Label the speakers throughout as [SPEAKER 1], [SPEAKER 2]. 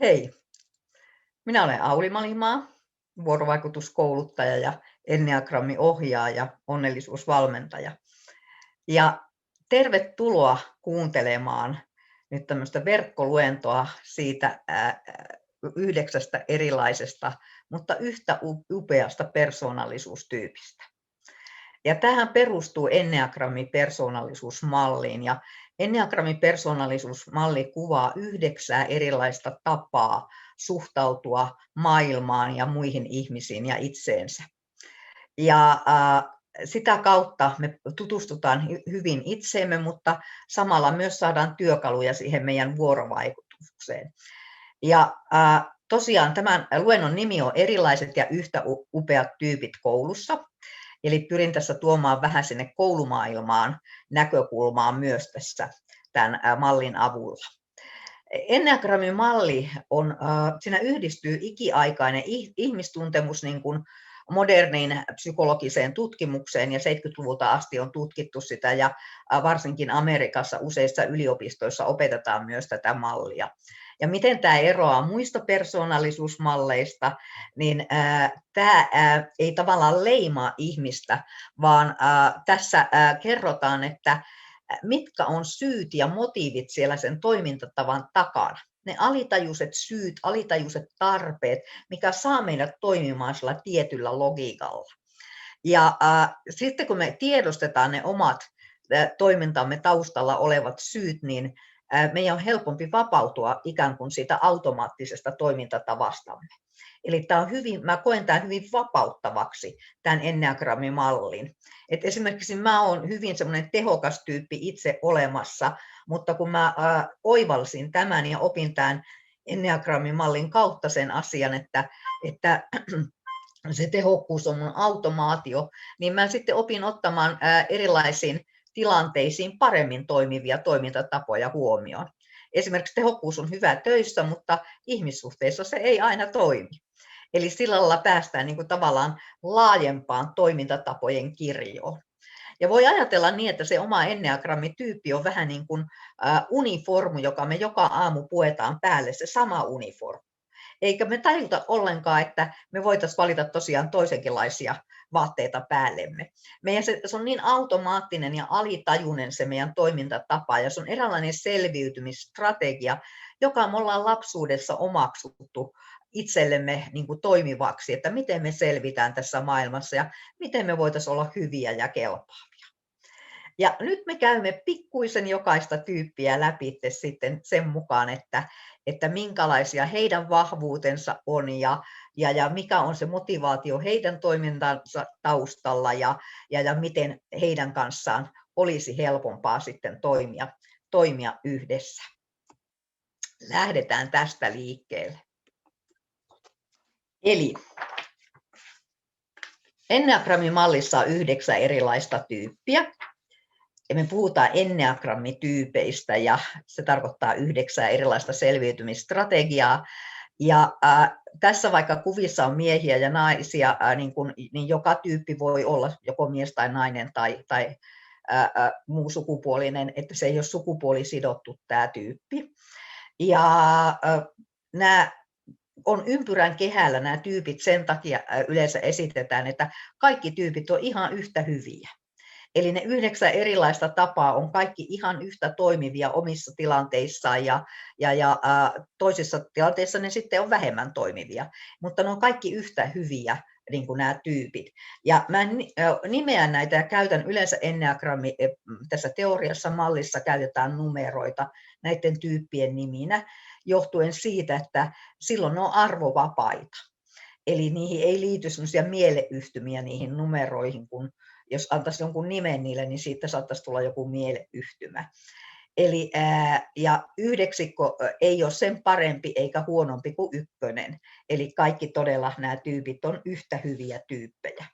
[SPEAKER 1] Hei, minä olen Auli Malimaa, vuorovaikutuskouluttaja ja enneagrammiohjaaja, onnellisuusvalmentaja. Ja tervetuloa kuuntelemaan nyt tämmöistä verkkoluentoa siitä 9 erilaisesta, mutta yhtä upeasta persoonallisuustyypistä. Ja tähän perustuu enneagrammi-persoonallisuusmalliin. Ja enneagrammi-persoonallisuusmalli kuvaa 9 erilaista tapaa suhtautua maailmaan ja muihin ihmisiin ja itseensä. Ja sitä kautta me tutustutaan hyvin itseemme, mutta samalla myös saadaan työkaluja siihen meidän vuorovaikutukseen. Ja tosiaan tämän luennon nimi on Erilaiset ja yhtä upeat tyypit koulussa. Eli pyrin tässä tuomaan vähän sinne koulumaailmaan näkökulmaa myös tässä tämän mallin avulla. Enneagrammin malli on, siinä yhdistyy ikiaikainen ihmistuntemus niin kuin moderniin psykologiseen tutkimukseen, ja 70-luvulta asti on tutkittu sitä, ja varsinkin Amerikassa useissa yliopistoissa opetetaan myös tätä mallia. Ja miten tämä eroaa muista persoonallisuusmalleista, niin tämä ei tavallaan leimaa ihmistä, vaan tässä kerrotaan, että mitkä on syyt ja motiivit siellä sen toimintatavan takana. Ne alitajuiset syyt, alitajuiset tarpeet, mikä saa meidät toimimaan sillä tietyllä logiikalla. Ja sitten kun me tiedostetaan ne omat toimintamme taustalla olevat syyt, niin meidän on helpompi vapautua ikään kuin siitä automaattisesta toimintatavastamme. Eli mä koen tämän hyvin vapauttavaksi, tämän enneagrammimallin. Et esimerkiksi mä olen hyvin semmoinen tehokas tyyppi itse olemassa, mutta kun mä oivalsin tämän ja opin tämän enneagrammimallin kautta sen asian, että se tehokkuus on mun automaatio, niin mä sitten opin ottamaan erilaisiin tilanteisiin paremmin toimivia toimintatapoja huomioon. Esimerkiksi tehokkuus on hyvä töissä, mutta ihmissuhteissa se ei aina toimi. Eli sillä lailla päästään niin kuin tavallaan laajempaan toimintatapojen kirjoon. Ja voi ajatella niin, että se oma enneagrammityyppi on vähän niin kuin uniformu, joka me joka aamu puetaan päälle, se sama uniformu. Eikä me tajuta ollenkaan, että me voitaisiin valita tosiaan toisenkinlaisia vaatteita päällemme. Se on niin automaattinen ja alitajuinen se meidän toimintatapa, ja se on eräänlainen selviytymisstrategia, joka me ollaan lapsuudessa omaksuttu itsellemme niin kuin toimivaksi, että miten me selvitään tässä maailmassa ja miten me voitaisiin olla hyviä ja kelpaavia. Ja nyt me käymme pikkuisen jokaista tyyppiä läpi sitten sen mukaan, että minkälaisia heidän vahvuutensa on ja mikä on se motivaatio heidän toimintansa taustalla ja miten heidän kanssaan olisi helpompaa sitten toimia yhdessä. Lähdetään tästä liikkeelle. Eli enneagrammimallissa on 9 erilaista tyyppiä. Ja me puhutaan enneagrammityypeistä, ja se tarkoittaa 9 erilaista selviytymisstrategiaa. Ja tässä vaikka kuvissa on miehiä ja naisia, niin joka tyyppi voi olla joko mies tai nainen tai muu sukupuolinen, että se ei ole sukupuolisidottu tämä tyyppi. Ja nämä on ympyrän kehällä nämä tyypit, sen takia yleensä esitetään, että kaikki tyypit on ihan yhtä hyviä. Eli ne 9 erilaista tapaa on kaikki ihan yhtä toimivia omissa tilanteissaan ja toisissa tilanteissa ne sitten on vähemmän toimivia, mutta ne on kaikki yhtä hyviä, niin kuin nämä tyypit. Ja mä nimeän näitä ja käytän yleensä enneagrammi, tässä teoriassa mallissa käytetään numeroita näiden tyyppien niminä, johtuen siitä, että silloin ne on arvovapaita. Eli niihin ei liity sellaisia mieleyhtymiä niihin numeroihin, kun jos antaisi jonkun nimen niille, niin siitä saattaisi tulla joku mieleyhtymä. Eli, ja 9 ei ole sen parempi eikä huonompi kuin 1. Eli kaikki todella nämä tyypit on yhtä hyviä tyyppejä.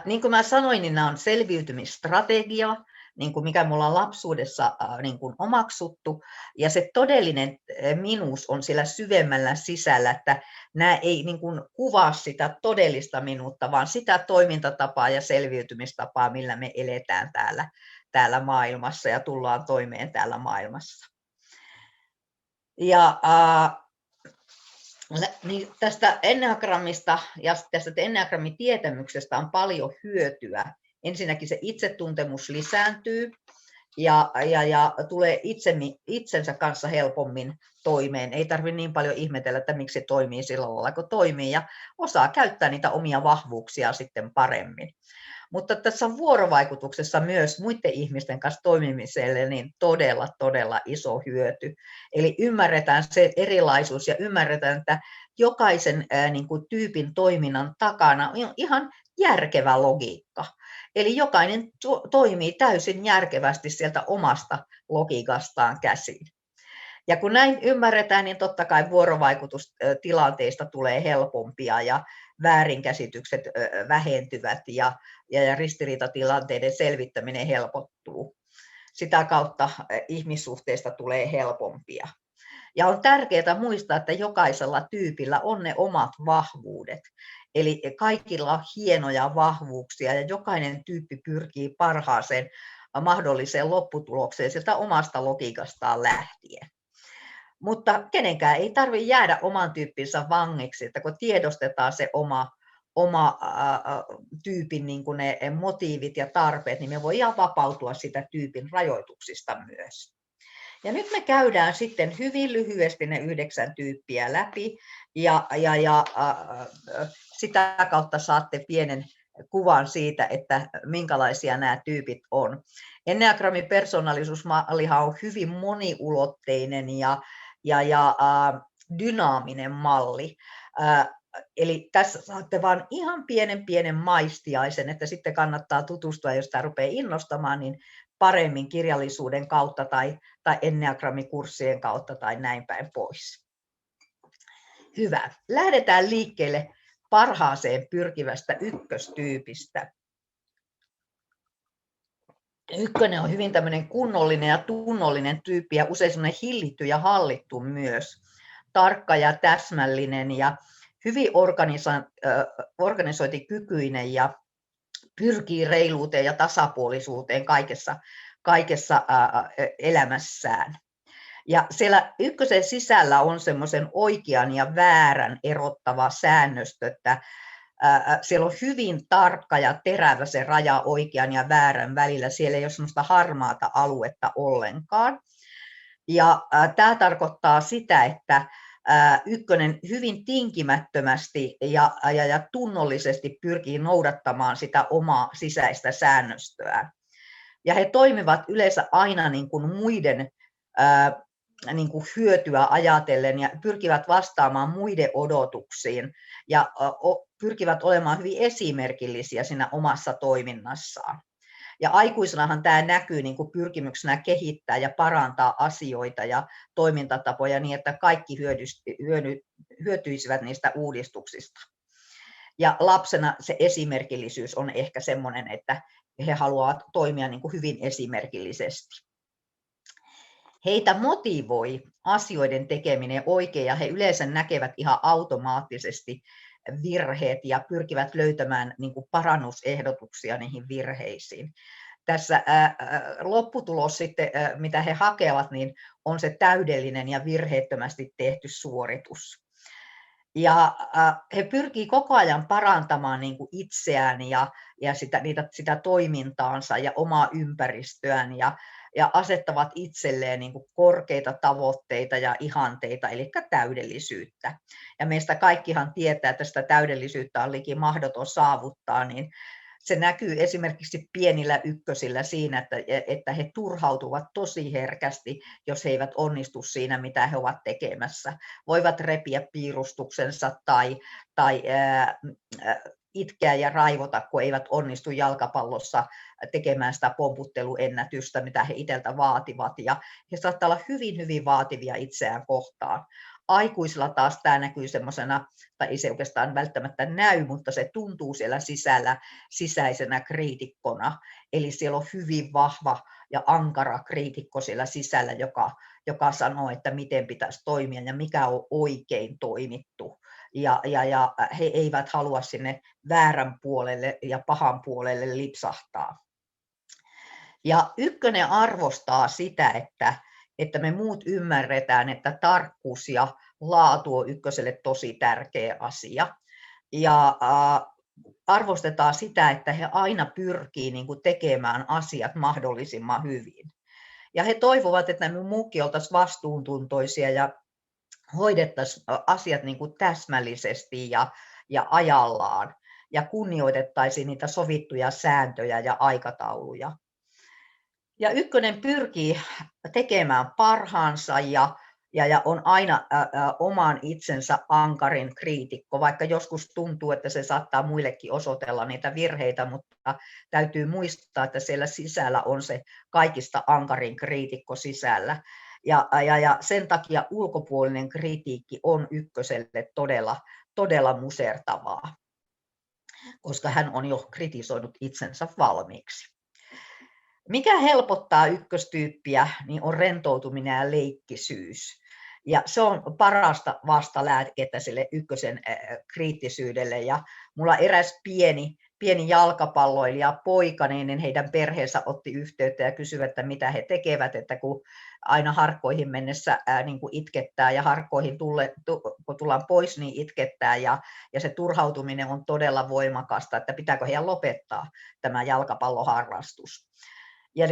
[SPEAKER 1] Niin kuin mä sanoin, niin nämä on selviytymisstrategia, niin kuin mikä me ollaan lapsuudessa niin kuin omaksuttu, ja se todellinen minuus on siellä syvemmällä sisällä, että nämä ei niin kuin kuvaa sitä todellista minuutta, vaan sitä toimintatapaa ja selviytymistapaa, millä me eletään täällä maailmassa ja tullaan toimeen täällä maailmassa. Ja niin tästä enneagrammista ja tästä enneagrammin tietämyksestä on paljon hyötyä. Ensinnäkin se itsetuntemus lisääntyy ja tulee itsensä kanssa helpommin toimeen. Ei tarvitse niin paljon ihmetellä, että miksi se toimii sillä lailla, kun toimii, ja osaa käyttää niitä omia vahvuuksia sitten paremmin. Mutta tässä vuorovaikutuksessa myös muiden ihmisten kanssa toimimiselle niin todella iso hyöty. Eli ymmärretään se erilaisuus ja ymmärretään, että jokaisen niin kuin tyypin toiminnan takana on ihan järkevä logiikka. Eli jokainen toimii täysin järkevästi sieltä omasta logiikastaan käsin. Ja kun näin ymmärretään, niin totta kai vuorovaikutustilanteista tulee helpompia ja väärinkäsitykset vähentyvät ja ristiriitatilanteiden selvittäminen helpottuu. Sitä kautta ihmissuhteista tulee helpompia. Ja on tärkeää muistaa, että jokaisella tyypillä on ne omat vahvuudet. Eli kaikilla on hienoja vahvuuksia ja jokainen tyyppi pyrkii parhaaseen mahdolliseen lopputulokseen sieltä omasta logiikastaan lähtien. Mutta kenenkään ei tarvitse jäädä oman tyyppinsä vangiksi, että kun tiedostetaan se oma tyypin niin kuin ne motiivit ja tarpeet, niin me voidaan vapautua sitä tyypin rajoituksista myös. Ja nyt me käydään sitten hyvin lyhyesti ne 9 tyyppiä läpi ja sitä kautta saatte pienen kuvan siitä, että minkälaisia nämä tyypit on. Enneagrammin persoonallisuusmallihan on hyvin moniulotteinen ja dynaaminen malli. Eli tässä saatte vain ihan pienen maistiaisen, että sitten kannattaa tutustua, jos tämä rupeaa innostamaan, niin paremmin kirjallisuuden kautta tai enneagrammikurssien kautta tai näin päin pois. Hyvä. Lähdetään liikkeelle parhaaseen pyrkivästä ykköstyypistä. Ykkönen on hyvin tämmöinen kunnollinen ja tunnollinen tyyppi ja usein semmoinen hillitty ja hallittu myös. Tarkka ja täsmällinen ja hyvin organisointikykyinen ja pyrkii reiluuteen ja tasapuolisuuteen kaikessa elämässään. Ja siellä ykkösen sisällä on semmoisen oikean ja väärän erottava säännöstö, että siellä on hyvin tarkka ja terävä se raja oikean ja väärän välillä. Siellä ei ole semmoista harmaata aluetta ollenkaan. Ja tämä tarkoittaa sitä, että ykkönen hyvin tinkimättömästi ja tunnollisesti pyrkii noudattamaan sitä omaa sisäistä säännöstöään. Ja he toimivat yleensä aina niin kuin muiden niin kuin hyötyä ajatellen ja pyrkivät vastaamaan muiden odotuksiin ja pyrkivät olemaan hyvin esimerkillisiä siinä omassa toiminnassaan. Ja aikuisenahan tämä näkyy niin kuin pyrkimyksenä kehittää ja parantaa asioita ja toimintatapoja niin, että kaikki hyötyisivät niistä uudistuksista. Ja lapsena se esimerkillisyys on ehkä semmoinen, että he haluavat toimia niin kuin hyvin esimerkillisesti. Heitä motivoi asioiden tekeminen oikein ja he yleensä näkevät ihan automaattisesti virheet ja pyrkivät löytämään niin kuin parannusehdotuksia niihin virheisiin. Tässä lopputulos sitten, mitä he hakevat, niin on se täydellinen ja virheettömästi tehty suoritus. Ja he pyrkii koko ajan parantamaan niin kuin itseään ja sitä toimintaansa ja omaa ympäristöään ja asettavat itselleen niin kuin korkeita tavoitteita ja ihanteita, eli täydellisyyttä. Ja meistä kaikkihan tietää, että sitä täydellisyyttä on liki mahdoton saavuttaa, niin se näkyy esimerkiksi pienillä ykkösillä siinä, että he turhautuvat tosi herkästi, jos he eivät onnistu siinä, mitä he ovat tekemässä. Voivat repiä piirustuksensa tai itkeä ja raivota, kun eivät onnistu jalkapallossa tekemään sitä pomputteluennätystä, mitä he itseltä vaativat. Ja he saattavat olla hyvin vaativia itseään kohtaan. Aikuisilla taas tämä näkyy semmoisena, tai ei se oikeastaan välttämättä näy, mutta se tuntuu siellä sisällä sisäisenä kriitikkona. Eli siellä on hyvin vahva ja ankara kriitikko siellä sisällä, joka sanoo, että miten pitäisi toimia ja mikä on oikein toimittu. Ja he eivät halua sinne väärän puolelle ja pahan puolelle lipsahtaa. Ja ykkönen arvostaa sitä, että me muut ymmärretään, että tarkkuus ja laatu on ykköselle tosi tärkeä asia. Ja arvostetaan sitä, että he aina pyrkii niin kuin tekemään asiat mahdollisimman hyvin. Ja he toivovat, että me muukin oltaisiin vastuuntuntoisia ja hoidettaisiin asiat niin kuin täsmällisesti ja ajallaan ja kunnioitettaisiin niitä sovittuja sääntöjä ja aikatauluja. Ja ykkönen pyrkii tekemään parhaansa ja on aina oman itsensä ankarin kriitikko, vaikka joskus tuntuu, että se saattaa muillekin osoitella niitä virheitä, mutta täytyy muistaa, että siellä sisällä on se kaikista ankarin kriitikko sisällä. Ja sen takia ulkopuolinen kritiikki on ykköselle todella musertavaa, koska hän on jo kritisoinut itsensä valmiiksi. Mikä helpottaa ykköstyyppiä, niin on rentoutuminen ja leikkisyys. Ja se on parasta vastalääkettä sille ykkösen kriittisyydelle. Ja mulla eräs pieni jalkapalloilija poika, niin heidän perheensä otti yhteyttä ja kysyivät, että mitä he tekevät, että kun aina harkkoihin mennessä niin kuin itkettää ja harkkoihin kun tullaan pois, niin itkettää ja se turhautuminen on todella voimakasta, että pitääkö heidän lopettaa tämä jalkapalloharrastus. Ja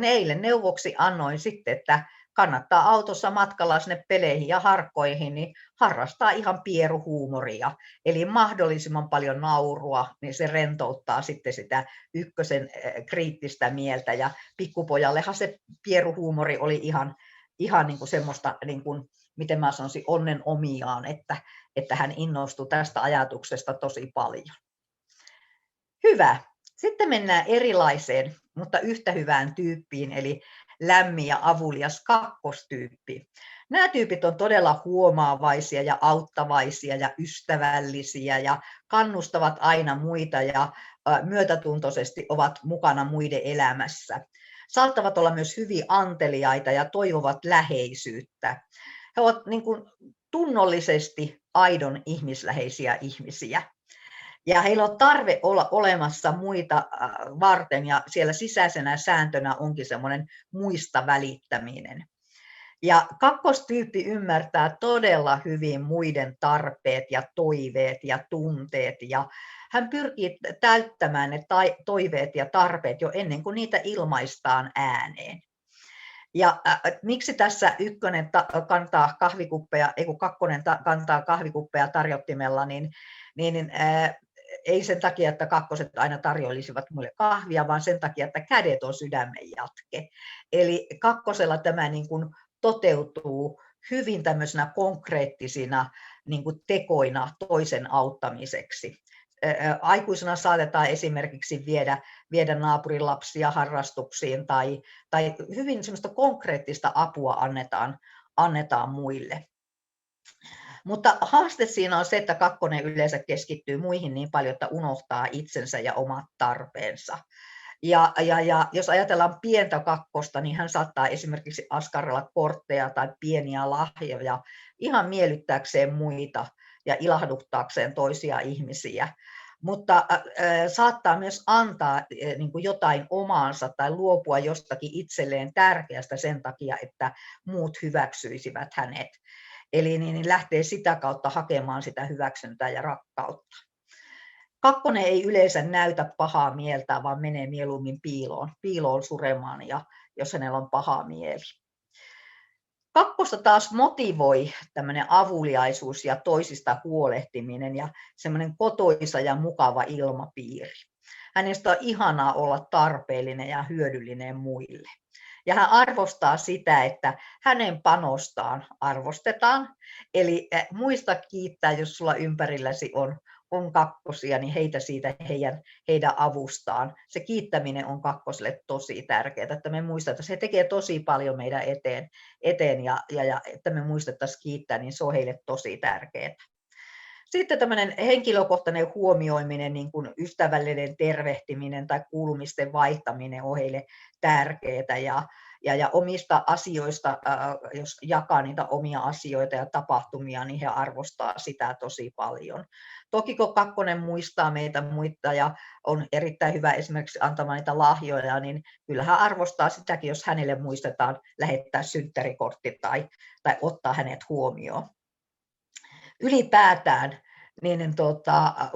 [SPEAKER 1] eilen neuvoksi annoin sitten, että kannattaa autossa matkalla sinne peleihin ja harkkoihin, niin harrastaa ihan pieruhuumoria. Eli mahdollisimman paljon naurua, niin se rentouttaa sitten sitä ykkösen kriittistä mieltä. Ja pikkupojallehan se pieruhuumori oli ihan niin kuin semmoista, niin kuin, miten mä sanoisin, onnen omiaan, että hän innostui tästä ajatuksesta tosi paljon. Hyvä. Sitten mennään erilaiseen, mutta yhtä hyvään tyyppiin, eli lämmin ja avulias kakkostyyppi. Nämä tyypit on todella huomaavaisia ja auttavaisia ja ystävällisiä ja kannustavat aina muita ja myötätuntoisesti ovat mukana muiden elämässä. Saattavat olla myös hyvin anteliaita ja toivovat läheisyyttä. He ovat niin kuin tunnollisesti aidon ihmisläheisiä ihmisiä. Ja heillä on tarve olla olemassa muita varten, ja siellä sisäisenä sääntönä onkin semmoinen muista välittäminen. Ja kakkostyyppi ymmärtää todella hyvin muiden tarpeet ja toiveet ja tunteet, ja hän pyrkii täyttämään ne toiveet ja tarpeet jo ennen kuin niitä ilmaistaan ääneen. Ja miksi tässä ykkönen kantaa kahvikuppeja, ei kun kakkonen kantaa kahvikuppeja tarjottimella, niin ei sen takia, että kakkoset aina tarjoilisivat mulle kahvia, vaan sen takia, että kädet on sydämen jatke. Eli kakkosella tämä niin kuin toteutuu hyvin tämmöisenä konkreettisina niin kuin tekoina toisen auttamiseksi. Aikuisena saatetaan esimerkiksi viedä naapurin lapsia harrastuksiin tai hyvin semmoista konkreettista apua annetaan muille. Mutta haaste siinä on se, että kakkonen yleensä keskittyy muihin niin paljon, että unohtaa itsensä ja omat tarpeensa. Ja jos ajatellaan pientä kakkosta, niin hän saattaa esimerkiksi askarrella kortteja tai pieniä lahjoja ihan miellyttääkseen muita ja ilahduttaakseen toisia ihmisiä. Mutta saattaa myös antaa niin kuin jotain omaansa tai luopua jostakin itselleen tärkeästä sen takia, että muut hyväksyisivät hänet. Eli niin lähtee sitä kautta hakemaan sitä hyväksyntää ja rakkautta. Kakkonen ei yleensä näytä pahaa mieltä, vaan menee mieluummin piiloon suremaan, ja jos hänellä on paha mieli. Kakkosta taas motivoi tämmöinen avuliaisuus ja toisista huolehtiminen ja semmoinen kotoisa ja mukava ilmapiiri. Hänestä on ihanaa olla tarpeellinen ja hyödyllinen muille. Ja hän arvostaa sitä, että hänen panostaan arvostetaan. Eli muista kiittää, jos sulla ympärilläsi on kakkosia, niin heitä siitä heidän avustaan. Se kiittäminen on kakkoselle tosi tärkeää, että me muistetaan, että se tekee tosi paljon meidän eteen ja että me muistettaisiin kiittää, niin se on heille tosi tärkeää. Sitten tämmöinen henkilökohtainen huomioiminen, niin kuin ystävällinen tervehtiminen tai kuulumisten vaihtaminen on heille tärkeää. ja omista asioista, jos jakaa niitä omia asioita ja tapahtumia, niin he arvostaa sitä tosi paljon. Toki kun kakkonen muistaa meitä muita ja on erittäin hyvä esimerkiksi antamaan niitä lahjoja, niin kyllä hän arvostaa sitäkin, jos hänelle muistetaan lähettää synttärikortti tai ottaa hänet huomioon. Ylipäätään niin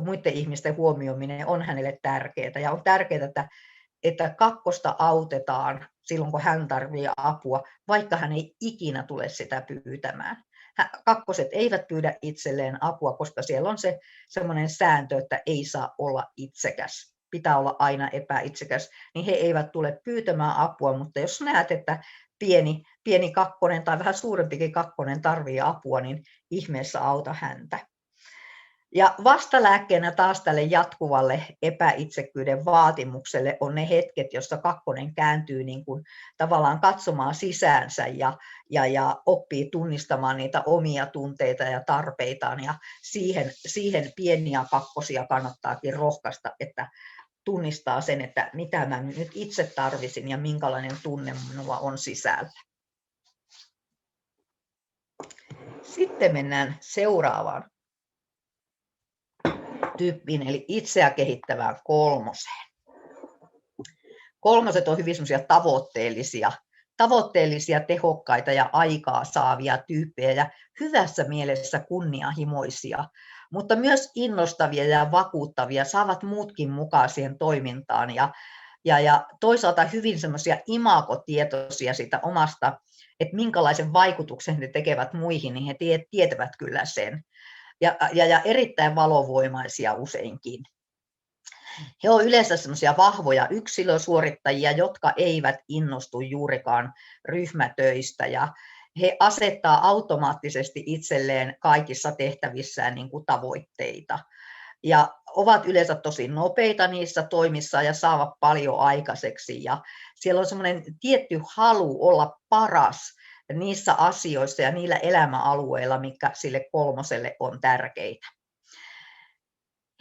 [SPEAKER 1] muiden ihmisten huomioiminen on hänelle tärkeää ja on tärkeää, että kakkosta autetaan silloin, kun hän tarvitsee apua, vaikka hän ei ikinä tule sitä pyytämään. Kakkoset eivät pyydä itselleen apua, koska siellä on se semmoinen sääntö, että ei saa olla itsekäs. Pitää olla aina epäitsekäs, niin he eivät tule pyytämään apua, mutta jos näet, että pieni kakkonen tai vähän suurempikin kakkonen tarvitsee apua, niin ihmeessä auta häntä. Ja vastalääkkeenä taas tälle jatkuvalle epäitsekkyyden vaatimukselle on ne hetket, jossa kakkonen kääntyy niin kuin tavallaan katsomaan sisäänsä ja oppii tunnistamaan niitä omia tunteita ja tarpeitaan. Ja siihen pieniä kakkosia kannattaakin rohkaista, että tunnistaa sen, että mitä mä nyt itse tarvisin ja minkälainen tunne minulla on sisällä. Sitten mennään seuraavaan tyyppiin, eli itseä kehittävään kolmoseen. Kolmoset on hyvin semmoisia tavoitteellisia, tehokkaita ja aikaa saavia tyyppejä ja hyvässä mielessä kunnianhimoisia, mutta myös innostavia ja vakuuttavia, saavat muutkin mukaan siihen toimintaan ja toisaalta hyvin semmoisia imagotietoisia siitä omasta, että minkälaisen vaikutuksen he tekevät muihin, niin he tietävät kyllä sen. Ja erittäin valovoimaisia useinkin. He ovat yleensä semmoisia vahvoja yksilösuorittajia, jotka eivät innostu juurikaan ryhmätöistä ja he asettaa automaattisesti itselleen kaikissa tehtävissään niin kuin tavoitteita. Ja ovat yleensä tosi nopeita niissä toimissa ja saavat paljon aikaiseksi. Ja siellä on semmoinen tietty halu olla paras niissä asioissa ja niillä elämäalueilla, mitkä sille kolmoselle on tärkeitä.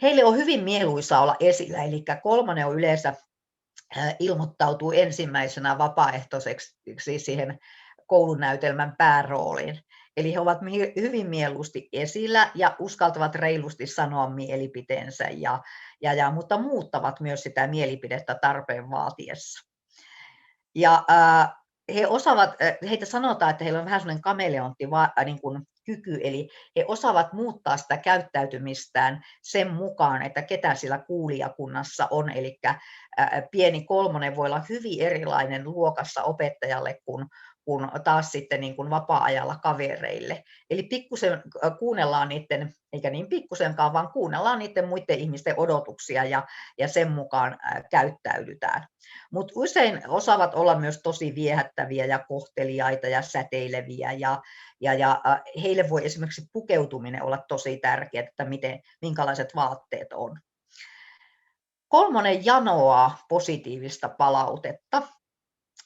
[SPEAKER 1] Heille on hyvin mieluisaa olla esillä, eli kolmonen on yleensä ilmoittautuu ensimmäisenä vapaaehtoiseksi siihen koulunäytelmän päärooliin. Eli he ovat hyvin mieluusti esillä ja uskaltavat reilusti sanoa mielipiteensä, mutta muuttavat myös sitä mielipidettä tarpeen vaatiessa. Ja heitä sanotaan, että heillä on vähän sellainen kameleontti niin kuin kyky, eli he osaavat muuttaa sitä käyttäytymistään sen mukaan, että ketä sillä kuulijakunnassa on. Eli pieni kolmonen voi olla hyvin erilainen luokassa opettajalle kuin taas sitten niin kuin vapaa-ajalla kavereille. Eli pikkusen kuunnellaan niiden, eikä niin pikkusenkaan, vaan kuunnellaan niiden muiden ihmisten odotuksia ja sen mukaan käyttäydytään. Mutta usein osaavat olla myös tosi viehättäviä ja kohteliaita ja säteileviä ja heille voi esimerkiksi pukeutuminen olla tosi tärkeää, että minkälaiset vaatteet on. Kolmonen janoaa positiivista palautetta.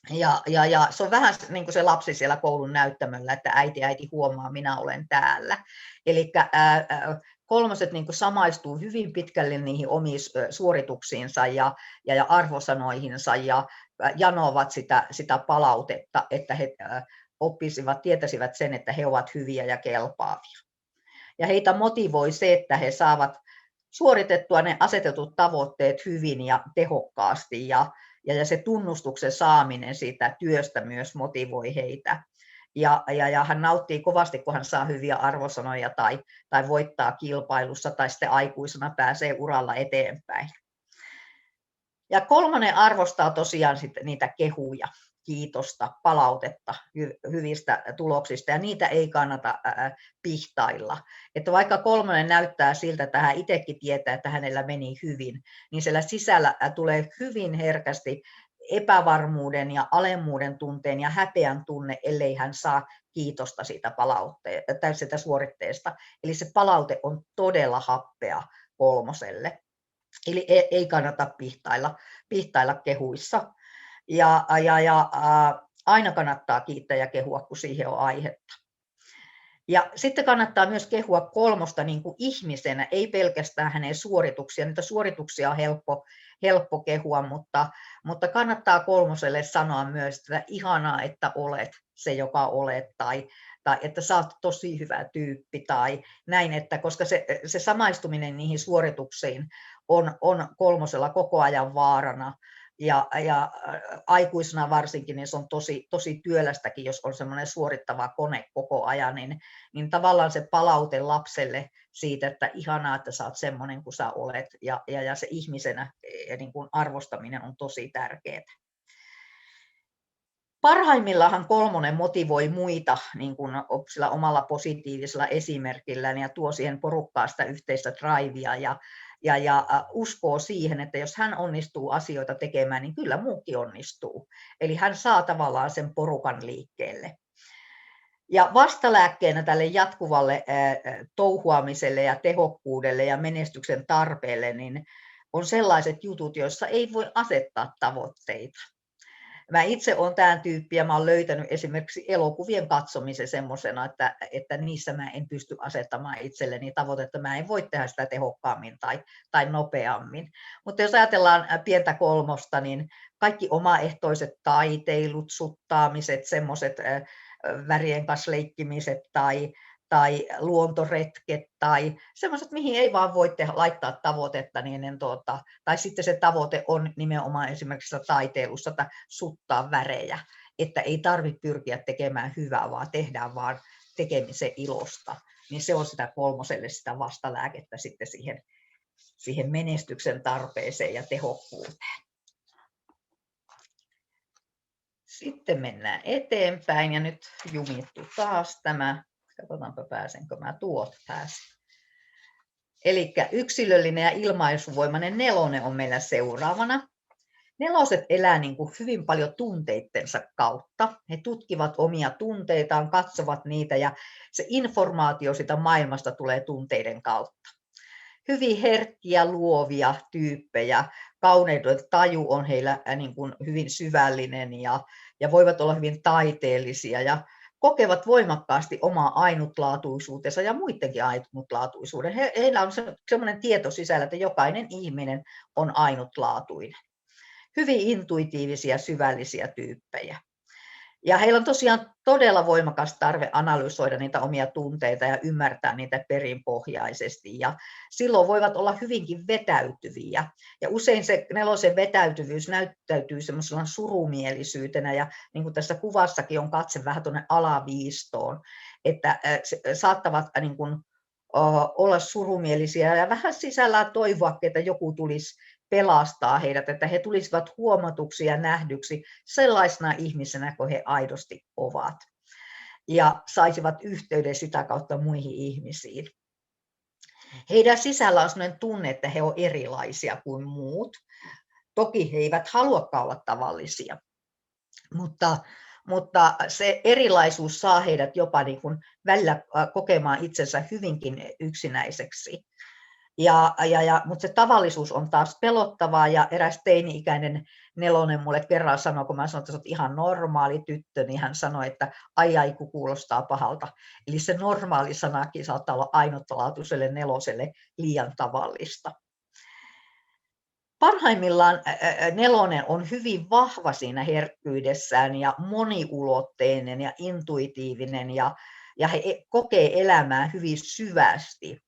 [SPEAKER 1] Ja se on vähän niin kuin se lapsi siellä koulun näyttämöllä, että äiti huomaa, minä olen täällä. Eli kolmoset niin kuin samaistuu hyvin pitkälle niihin omiin suorituksiinsa ja arvosanoihinsa ja janoavat sitä palautetta, että he tietäisivät sen, että he ovat hyviä ja kelpaavia. Ja heitä motivoi se, että he saavat suoritettua ne asetetut tavoitteet hyvin ja tehokkaasti ja se tunnustuksen saaminen siitä työstä myös motivoi heitä. Ja hän nauttii kovasti, kun hän saa hyviä arvosanoja tai voittaa kilpailussa tai sitten aikuisena pääsee uralla eteenpäin. Ja kolmonen arvostaa tosiaan sitten niitä kehuja, kiitosta, palautetta hyvistä tuloksista, ja niitä ei kannata pihtailla. Että vaikka kolmonen näyttää siltä, että hän itsekin tietää, että hänellä meni hyvin, niin siellä sisällä tulee hyvin herkästi epävarmuuden ja alemmuuden tunteen ja häpeän tunne, ellei hän saa kiitosta siitä suoritteesta. Eli se palaute on todella happea kolmoselle. Eli ei kannata pihtailla kehuissa. Ja aina kannattaa kiittää ja kehua, kun siihen on aihetta. Ja sitten kannattaa myös kehua kolmosta niin kuin ihmisenä, ei pelkästään hänen suorituksia. Niitä suorituksia on helppo kehua, mutta kannattaa kolmoselle sanoa myös, että ihanaa, että olet se, joka olet, tai että sä oot tosi hyvä tyyppi, tai näin, että koska se samaistuminen niihin suorituksiin on kolmosella koko ajan vaarana. Ja aikuisena varsinkin, niin se on tosi työlästäkin, jos on semmoinen suorittava kone koko ajan, niin tavallaan se palaute lapselle siitä, että ihanaa, että sä oot semmoinen kuin sä olet, ja se ihmisenä niin kuin arvostaminen on tosi tärkeää. Parhaimmillaan kolmonen motivoi muita niin kuin sillä omalla positiivisella esimerkillään ja tuo siihen porukkaan sitä yhteistä drivea ja uskoo siihen, että jos hän onnistuu asioita tekemään, niin kyllä muukin onnistuu. Eli hän saa tavallaan sen porukan liikkeelle. Ja vastalääkkeenä tälle jatkuvalle touhuamiselle ja tehokkuudelle ja menestyksen tarpeelle niin on sellaiset jutut, joissa ei voi asettaa tavoitteita. Mä itse olen tämän tyyppi ja mä olen löytänyt esimerkiksi elokuvien katsomisen semmoisena, että niissä mä en pysty asettamaan itselleni tavoitetta. Mä en voi tehdä sitä tehokkaammin tai nopeammin. Mutta jos ajatellaan pientä kolmosta, niin kaikki omaehtoiset taiteilut, suttaamiset, semmoiset värien kanssa leikkimiset tai luontoretket tai semmoiset, mihin ei vaan voi laittaa tavoitetta, tai sitten se tavoite on nimenomaan esimerkiksi taiteilussa suttaa värejä, että ei tarvitse pyrkiä tekemään hyvää, vaan tehdään vaan tekemisen ilosta, niin se on sitä kolmoselle sitä vastalääkettä sitten siihen menestyksen tarpeeseen ja tehokkuuteen. Sitten mennään eteenpäin ja nyt jumittu taas tämä. Katsotaanpa pääsenkö mä tuolta pääsin. Eli yksilöllinen ja ilmaisuvoimainen nelonen on meillä seuraavana. Neloset elää niin kuin hyvin paljon tunteittensa kautta. He tutkivat omia tunteitaan, katsovat niitä ja se informaatio sitä maailmasta tulee tunteiden kautta. Hyvin herkkiä, luovia tyyppejä. Kauneuden taju on heillä niin kuin hyvin syvällinen ja voivat olla hyvin taiteellisia ja kokevat voimakkaasti omaa ainutlaatuisuutensa ja muidenkin ainutlaatuisuuden. Heillä on sellainen tieto sisällä, että jokainen ihminen on ainutlaatuinen. Hyvin intuitiivisia, syvällisiä tyyppejä. Ja heillä on tosiaan todella voimakas tarve analysoida niitä omia tunteita ja ymmärtää niitä perinpohjaisesti. Ja silloin voivat olla hyvinkin vetäytyviä. Ja usein se nelosen vetäytyvyys näyttäytyy semmoisella surumielisyytenä. Ja niin kuin tässä kuvassakin on katse vähän tuonne alaviistoon, että saattavat niin kuin olla surumielisiä ja vähän sisällään toivoa, että joku tulisi pelastaa heidät, että he tulisivat huomatuksi ja nähdyksi sellaisena ihmisenä kuin he aidosti ovat ja saisivat yhteyden sitä kautta muihin ihmisiin. Heidän sisällä on sellainen tunne, että he ovat erilaisia kuin muut. Toki he eivät haluakaan olla tavallisia, mutta se erilaisuus saa heidät jopa niin kuin välillä kokemaan itsensä hyvinkin yksinäiseksi. Mutta se tavallisuus on taas pelottavaa ja eräs teini-ikäinen nelonen mulle kerran sanoi, kun mä sanoin, että sä oot ihan normaali tyttö, niin hän sanoi, että ai kun kuulostaa pahalta. Eli se normaali sanakin saattaa olla ainutlaatuiselle neloselle liian tavallista. Parhaimmillaan nelonen on hyvin vahva siinä herkkyydessään ja moniulotteinen ja intuitiivinen ja he kokee elämää hyvin syvästi.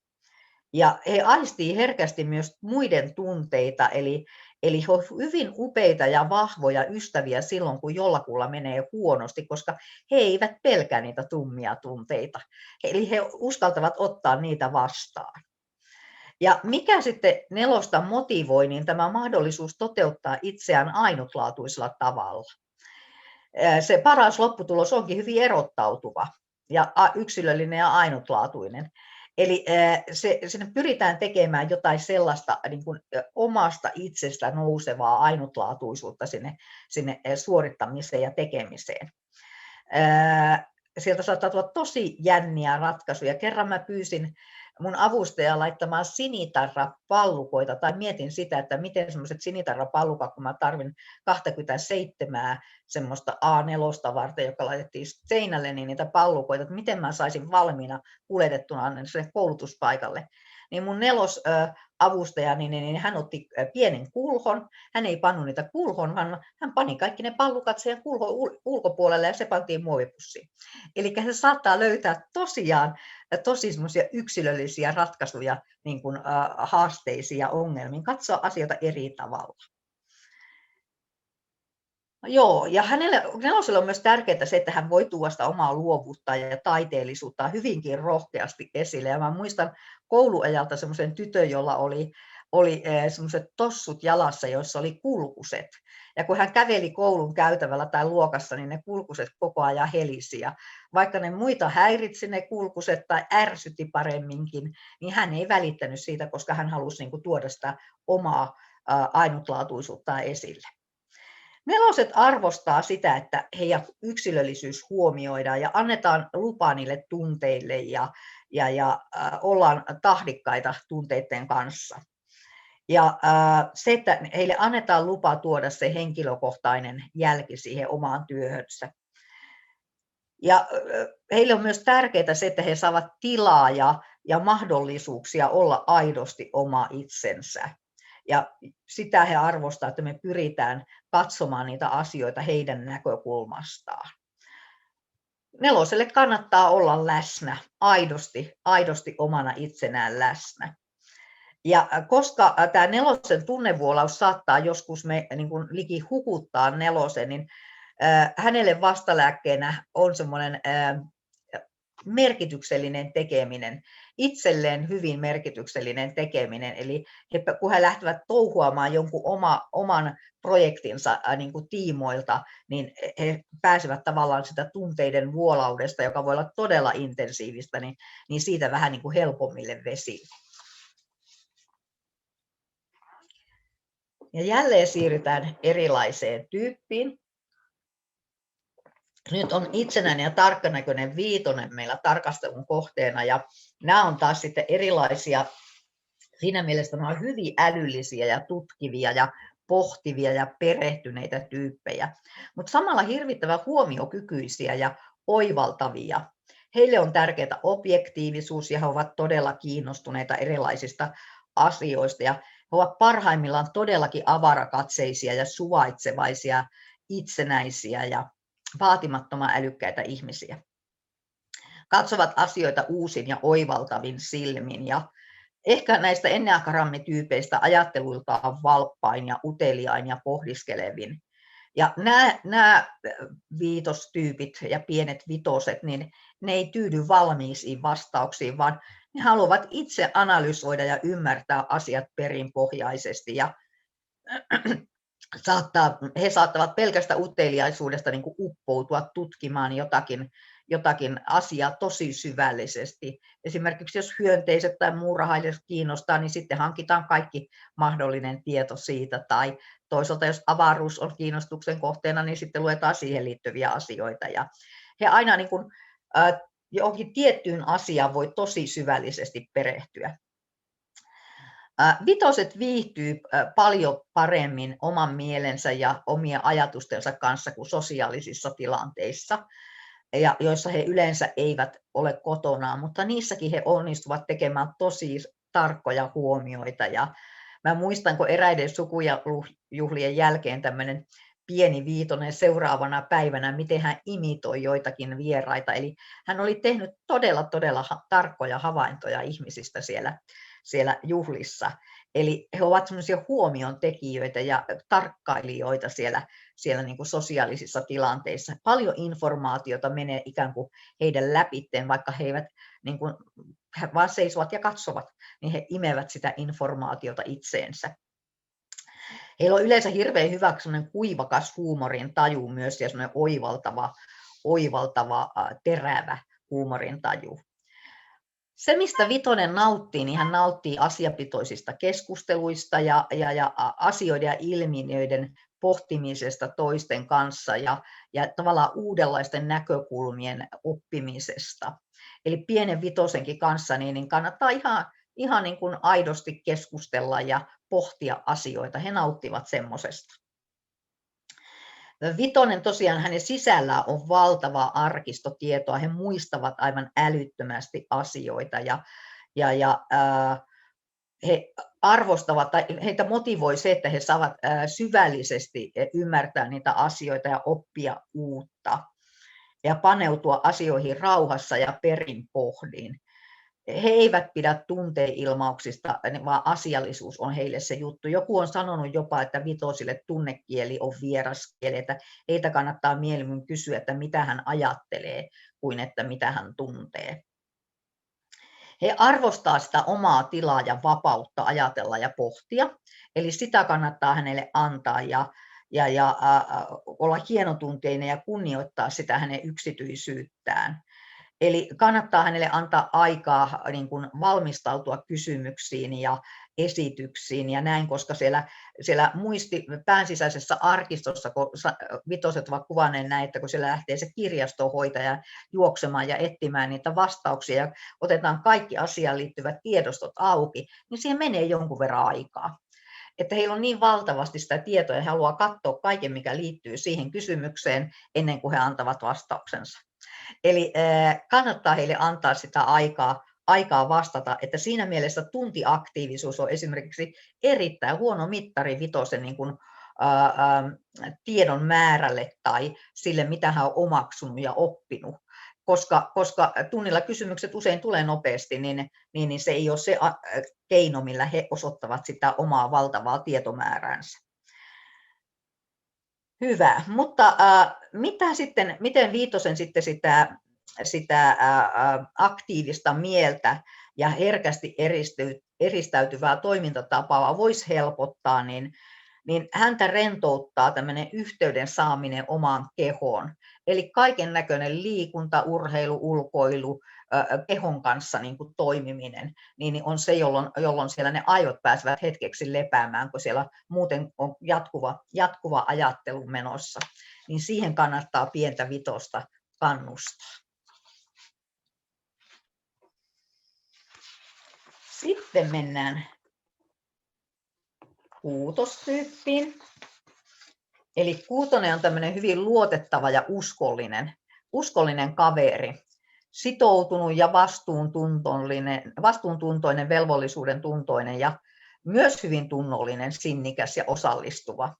[SPEAKER 1] Ja he aistii herkästi myös muiden tunteita, eli he ovat hyvin upeita ja vahvoja ystäviä silloin, kun jollakulla menee huonosti, koska he eivät pelkää niitä tummia tunteita. Eli he uskaltavat ottaa niitä vastaan. Ja mikä sitten nelosta motivoi, niin tämä mahdollisuus toteuttaa itseään ainutlaatuisella tavalla. Se paras lopputulos onkin hyvin erottautuva ja yksilöllinen ja ainutlaatuinen. Eli sinne pyritään tekemään jotain sellaista niin kuin omasta itsestä nousevaa ainutlaatuisuutta sinne suorittamiseen ja tekemiseen. sieltä saattaa tulla tosi jänniä ratkaisuja. Kerran mä pyysin mun avustajaa laittamaan sinitarrapallukoita, tai mietin sitä, että miten semmoiset sinitarrapallukat, kun mä tarvin 27 semmoista A4 varten, joka laitettiin seinälle, niin niitä pallukoita, että miten mä saisin valmiina kuljetettuna sinne koulutuspaikalle. Niin mun avustaja, niin hän otti pienen kulhon, hän ei pannut niitä kulhon, vaan hän pani kaikki ne pallukat siihen kulhon ulkopuolelle ja se pantiin muovipussiin. Eli se saattaa löytää tosiaan tosi semmoisia yksilöllisiä ratkaisuja niin kuin, haasteisiin ja ongelmiin, katsoa asioita eri tavalla. Joo, ja Neloselle on myös tärkeää se, että hän voi tuoda sitä omaa luovuutta ja taiteellisuutta hyvinkin rohkeasti esille. Ja mä muistan kouluajalta semmoisen tytön, jolla oli semmoiset tossut jalassa, joissa oli kulkuset. Ja kun hän käveli koulun käytävällä tai luokassa, niin ne kulkuset koko ajan helisi. Ja vaikka ne muita häiritsi ne kulkuset tai ärsytti paremminkin, niin hän ei välittänyt siitä, koska hän halusi niin kuin tuoda sitä omaa ainutlaatuisuuttaan esille. Neloset arvostaa sitä, että heidän yksilöllisyys huomioidaan ja annetaan lupa niille tunteille ja ollaan tahdikkaita tunteiden kanssa. Ja se, että heille annetaan lupa tuoda se henkilökohtainen jälki siihen omaan työhönsä. Ja heille on myös tärkeää se, että he saavat tilaa ja mahdollisuuksia olla aidosti oma itsensä. Ja sitä he arvostaa, että me pyritään katsomaan niitä asioita heidän näkökulmastaan. Neloselle kannattaa olla läsnä, aidosti omana itsenään läsnä. Ja koska tämä nelosen tunnevuolaus saattaa joskus niin kuin liki hukuttaa nelosen, niin hänelle vastalääkkeenä on semmoinen merkityksellinen tekeminen, itselleen hyvin merkityksellinen tekeminen. Eli kun he lähtevät touhuamaan jonkun oman projektinsa niin kuin tiimoilta, niin he pääsevät tavallaan sitä tunteiden vuolaudesta, joka voi olla todella intensiivistä, niin siitä vähän niin kuin helpommille vesille. Ja jälleen siirrytään erilaiseen tyyppiin. Nyt on itsenäinen ja tarkkanäköinen viitonen meillä tarkastelun kohteena, ja nämä on taas sitten erilaisia, siinä mielessä nämä on hyvin älyllisiä ja tutkivia ja pohtivia ja perehtyneitä tyyppejä, mutta samalla hirvittävän huomiokykyisiä ja oivaltavia. Heille on tärkeää objektiivisuus ja he ovat todella kiinnostuneita erilaisista asioista ja he ovat parhaimmillaan todellakin avarakatseisia ja suvaitsevaisia, itsenäisiä ja vaatimattoman älykkäitä ihmisiä. Katsovat asioita uusin ja oivaltavin silmin ja ehkä näistä enneagrammityypeistä ajattelultaan valppain ja uteliain ja pohdiskelevin. Ja nämä viitostyypit ja pienet vitoset, niin ne ei tyydy valmiisiin vastauksiin, vaan ne haluavat itse analysoida ja ymmärtää asiat perinpohjaisesti ja he saattavat pelkästä uteliaisuudesta niin kuin uppoutua tutkimaan jotakin asiaa tosi syvällisesti. Esimerkiksi jos hyönteiset tai muurahaiset kiinnostaa, niin sitten hankitaan kaikki mahdollinen tieto siitä. Tai toisaalta jos avaruus on kiinnostuksen kohteena, niin sitten luetaan siihen liittyviä asioita. Ja he aina niin kuin, johonkin tiettyyn asiaan voi tosi syvällisesti perehtyä. Vitoset viihtyy paljon paremmin oman mielensä ja omien ajatustensa kanssa kuin sosiaalisissa tilanteissa, joissa he yleensä eivät ole kotonaan, mutta niissäkin he onnistuvat tekemään tosi tarkkoja huomioita. Ja mä muistan, kun eräiden sukujuhlien jälkeen tämmöinen pieni viitonen seuraavana päivänä, miten hän imitoi joitakin vieraita. Eli hän oli tehnyt todella tarkkoja havaintoja ihmisistä siellä juhlissa. Eli he ovat semmoisia huomion tekijöitä ja tarkkailijoita siellä niin kuin sosiaalisissa tilanteissa. Paljon informaatiota menee ikään kuin heidän läpitteen, vaikka he eivät niin kuin, vaan seisovat ja katsovat, niin he imevät sitä informaatiota itseensä. Heillä on yleensä hirveän hyvä kuivakas huumorin taju myös ja semmoinen oivaltava, terävä huumorin taju. Se, mistä vitonen nauttii, niin hän nauttii asiapitoisista keskusteluista ja asioiden ja ilmiöiden pohtimisesta toisten kanssa ja tavallaan uudenlaisten näkökulmien oppimisesta. Eli pienen vitosenkin kanssa niin kannattaa ihan niin kuin aidosti keskustella ja pohtia asioita. He nauttivat semmoisesta. Vitonen tosiaan, hänen sisällään on valtavaa arkistotietoa. He muistavat aivan älyttömästi asioita ja he arvostavat tai heitä motivoi se, että he saavat syvällisesti ymmärtää niitä asioita ja oppia uutta ja paneutua asioihin rauhassa ja perin pohdin. He eivät pidä tunteilmauksista, vaan asiallisuus on heille se juttu. Joku on sanonut jopa, että vitosille tunnekieli on vieras kieli, että heitä kannattaa mieluummin kysyä, että mitä hän ajattelee, kuin että mitä hän tuntee. He arvostaa sitä omaa tilaa ja vapautta ajatella ja pohtia, eli sitä kannattaa hänelle antaa ja olla hienotunteinen ja kunnioittaa sitä hänen yksityisyyttään. Eli kannattaa hänelle antaa aikaa niin kuin valmistautua kysymyksiin ja esityksiin ja näin, koska siellä pään sisäisessä arkistossa, kun vitoset ovat kuvanneet näin, että kun siellä lähtee se kirjastonhoitaja juoksemaan ja etsimään niitä vastauksia ja otetaan kaikki asiaan liittyvät tiedostot auki, niin siihen menee jonkun verran aikaa. Että heillä on niin valtavasti sitä tietoa ja he haluaa katsoa kaiken, mikä liittyy siihen kysymykseen ennen kuin he antavat vastauksensa. Eli kannattaa heille antaa sitä aikaa vastata, että siinä mielessä tuntiaktiivisuus on esimerkiksi erittäin huono mittari vitosen niin kuin, tiedon määrälle tai sille, mitä hän on omaksunut ja oppinut. Koska tunnilla kysymykset usein tulee nopeasti, niin se ei ole se keino, millä he osoittavat sitä omaa valtavaa tietomääräänsä. Hyvä, mutta miten viitosen sitten sitä aktiivista mieltä ja herkästi eristäytyvää toimintatapaa voisi helpottaa, niin häntä rentouttaa tämmöinen yhteyden saaminen omaan kehoon. Eli kaiken näköinen liikunta, urheilu, ulkoilu, kehon kanssa niin kuin toimiminen, niin on se, jolloin siellä ne aivot pääsevät hetkeksi lepäämään, kun siellä muuten on jatkuva ajattelu menossa. Niin siihen kannattaa pientä vitosta kannustaa. Sitten mennään kuutostyyppiin. Eli kuutonen on tämmöinen hyvin luotettava ja uskollinen kaveri. Sitoutunut ja vastuuntuntoinen, velvollisuuden tuntoinen ja myös hyvin tunnollinen, sinnikäs ja osallistuva.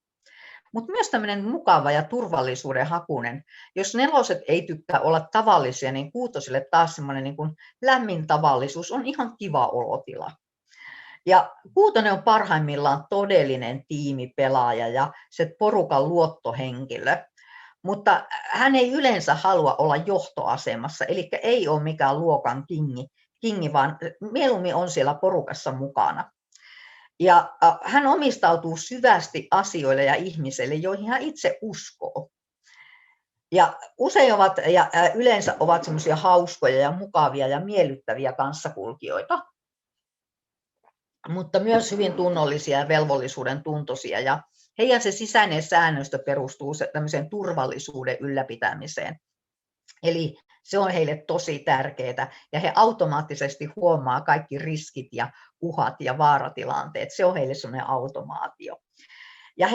[SPEAKER 1] Mutta myös tämmöinen mukava ja turvallisuuden hakuinen. Jos neloset ei tykkää olla tavallisia, niin kuutosille taas semmoinen niin kuin lämmin tavallisuus on ihan kiva olotila. Ja kuutonen on parhaimmillaan todellinen tiimipelaaja ja se porukan luottohenkilö. Mutta hän ei yleensä halua olla johtoasemassa, eli ei ole mikään luokan kingi, vaan mieluummin on siellä porukassa mukana. Ja hän omistautuu syvästi asioille ja ihmisille, joihin hän itse uskoo. Ja usein yleensä ovat semmoisia hauskoja ja mukavia ja miellyttäviä kanssakulkijoita, mutta myös hyvin tunnollisia ja velvollisuuden tuntoisia. Ja heidän se sisäinen säännöstö perustuu tämmöiseen turvallisuuden ylläpitämiseen. Eli se on heille tosi tärkeää ja he automaattisesti huomaa kaikki riskit ja uhat ja vaaratilanteet. Se on heille semmoinen automaatio. Ja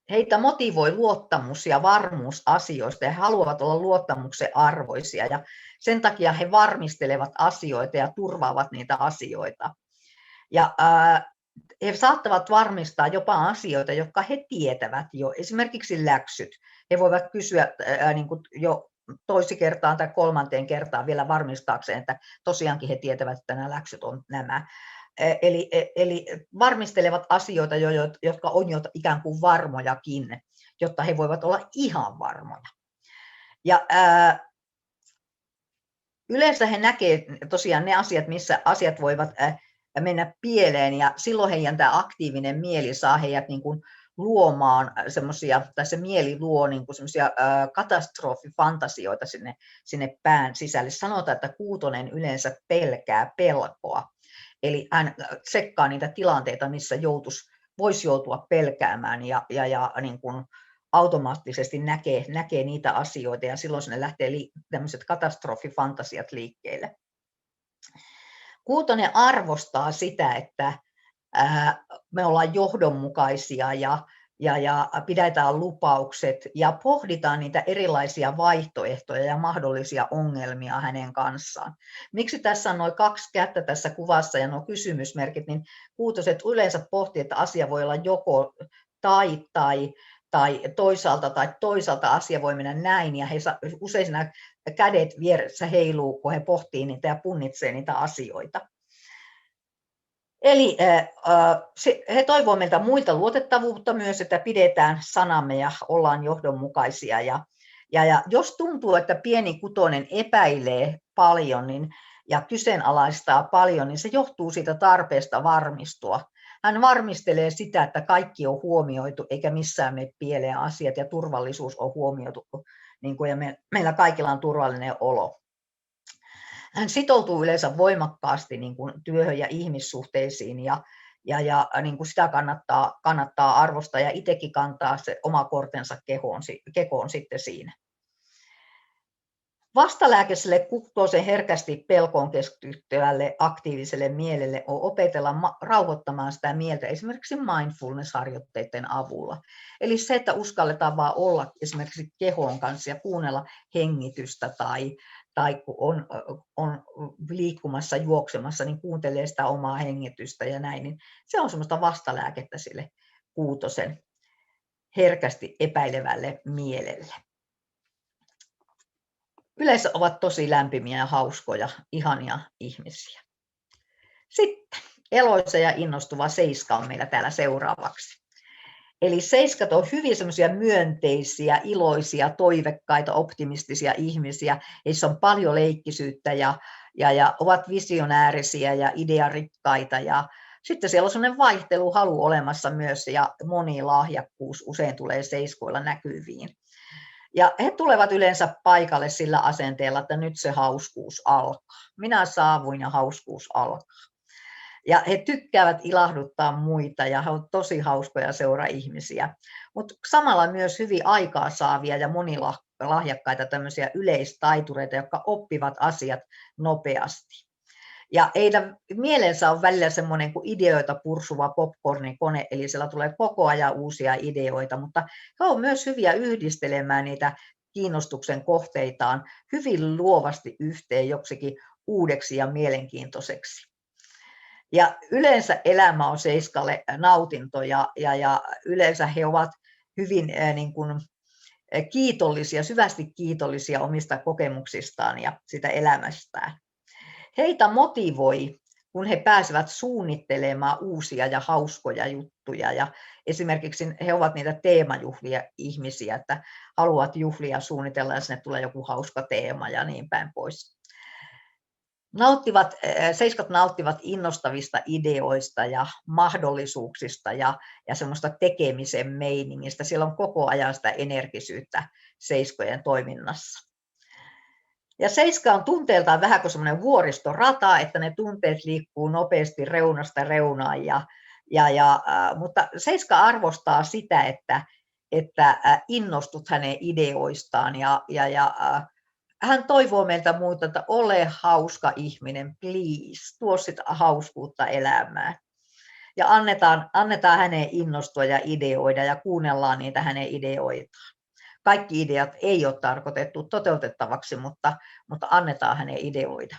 [SPEAKER 1] heitä motivoi luottamus ja varmuus asioista ja he haluavat olla luottamuksen arvoisia ja sen takia he varmistelevat asioita ja turvaavat niitä asioita. Ja he saattavat varmistaa jopa asioita, jotka he tietävät jo, esimerkiksi läksyt. He voivat kysyä niin kuin jo toisi kertaan tai kolmanteen kertaan vielä varmistaakseen, että tosiaankin he tietävät, että nämä läksyt on nämä. Eli varmistelevat asioita, jotka on jo ikään kuin varmojakin, jotta he voivat olla ihan varmoja. Ja yleensä he näkevät tosiaan ne asiat, missä asiat voivat mennä pieleen, ja silloin heidän tämä aktiivinen mieli saa heidät niin kuin luomaan semmoisia, tai se mieli luo niin kuin semmoisia katastrofifantasioita sinne pään sisälle. Sanotaan, että kuutonen yleensä pelkää pelkoa. Eli hän tsekkaa niitä tilanteita, missä joutuisi voisi joutua pelkäämään ja niin kuin automaattisesti näkee niitä asioita ja silloin sinne lähtee tämmöiset katastrofifantasiat liikkeelle. Kuutonen arvostaa sitä, että me ollaan johdonmukaisia ja pidetään lupaukset ja pohditaan niitä erilaisia vaihtoehtoja ja mahdollisia ongelmia hänen kanssaan. Miksi tässä on noin 2 kättä tässä kuvassa ja nuo kysymysmerkit, niin kuutoset yleensä pohtii, että asia voi olla joko tai toisaalta asia voi mennä näin, ja usein siinä kädet vieressä heiluu, kun he pohtii niitä ja punnitsee niitä asioita. Eli he toivovat meiltä muilta luotettavuutta myös, että pidetään sanamme ja ollaan johdonmukaisia. Ja jos tuntuu, että pieni kutonen epäilee paljon ja kyseenalaistaa paljon, niin se johtuu siitä tarpeesta varmistua. Hän varmistelee sitä, että kaikki on huomioitu eikä missään mene pieleen asiat ja turvallisuus on huomioitu ja meillä kaikilla on turvallinen olo. Hän sitoutuu yleensä voimakkaasti niin kuin työhön ja ihmissuhteisiin ja niin kuin sitä kannattaa arvostaa ja itsekin kantaa se oma kortensa kekoon sitten siinä. Vastalääke sille kutosen herkästi pelkoon keskittyvälle aktiiviselle mielelle on opetella rauhoittamaan sitä mieltä esimerkiksi mindfulness-harjoitteiden avulla. Eli se, että uskalletaan vaan olla esimerkiksi kehon kanssa ja kuunnella hengitystä tai kun on liikkumassa, juoksemassa, niin kuuntelee sitä omaa hengitystä ja näin, niin se on semmoista vastalääkettä sille kuutosen herkästi epäilevälle mielelle. Yleensä ovat tosi lämpimiä ja hauskoja, ihania ihmisiä. Sitten eloisa ja innostuva 7 on meillä täällä seuraavaksi. Eli 7 on hyvin semmoisia myönteisiä, iloisia, toivekkaita, optimistisia ihmisiä. Heissä on paljon leikkisyyttä ja ovat visionäärisiä ja idearikkaita. Ja sitten siellä on semmoinen vaihteluhalu olemassa myös ja monilahjakkuus usein tulee 7 näkyviin. Ja he tulevat yleensä paikalle sillä asenteella, että nyt se hauskuus alkaa. Minä saavuin ja hauskuus alkaa. Ja he tykkäävät ilahduttaa muita ja he ovat tosi hauskoja seura-ihmisiä. Mutta samalla myös hyvin aikaa saavia ja monilahjakkaita tämmöisiä yleistaitureita, jotka oppivat asiat nopeasti. Ja heidän mielensä on välillä semmoinen kuin ideoita pursuva popcornikone, eli siellä tulee koko ajan uusia ideoita, mutta he ovat myös hyviä yhdistelemään niitä kiinnostuksen kohteitaan hyvin luovasti yhteen joksikin uudeksi ja mielenkiintoiseksi. Ja yleensä elämä on 7:lle nautinto ja yleensä he ovat hyvin niin kuin kiitollisia, syvästi kiitollisia omista kokemuksistaan ja sitä elämästään. Heitä motivoi, kun he pääsevät suunnittelemaan uusia ja hauskoja juttuja. Ja esimerkiksi he ovat niitä teemajuhlia ihmisiä, että haluavat juhlia suunnitella ja sinne tulee joku hauska teema ja niin päin pois. 7 nauttivat innostavista ideoista ja mahdollisuuksista ja semmoista tekemisen meiningistä. Siellä on koko ajan sitä energisyyttä 7 toiminnassa. Ja 7 on tunteeltaan vähän kuin semmoinen vuoristorata, että ne tunteet liikkuu nopeasti reunasta reunaan. Mutta 7 arvostaa sitä, että innostut hänen ideoistaan ja hän toivoo meiltä muuta, että ole hauska ihminen, please, tuo sitä hauskuutta elämään. Ja annetaan hänen innostua ja ideoida ja kuunnellaan niitä hänen ideoitaan. Kaikki ideat ei ole tarkoitettu toteutettavaksi, mutta annetaan hänen ideoida.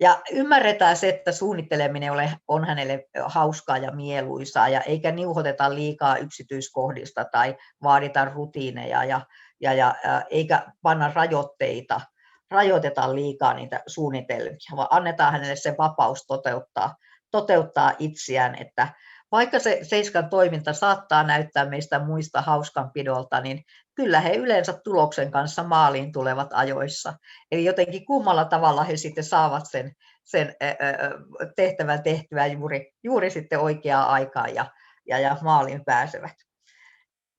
[SPEAKER 1] Ja ymmärretään se, että suunnitteleminen on hänelle hauskaa ja mieluisaa, ja eikä niuhoteta liikaa yksityiskohdista tai vaadita rutiineja, eikä panna rajoiteta liikaa niitä suunnitelmia, vaan annetaan hänelle se vapaus toteuttaa itseään, että vaikka se 7 toiminta saattaa näyttää meistä muista hauskanpidolta, niin kyllä he yleensä tuloksen kanssa maaliin tulevat ajoissa. Eli jotenkin kummalla tavalla he sitten saavat sen tehtävän tehtyä juuri sitten oikeaan aikaan ja maaliin pääsevät.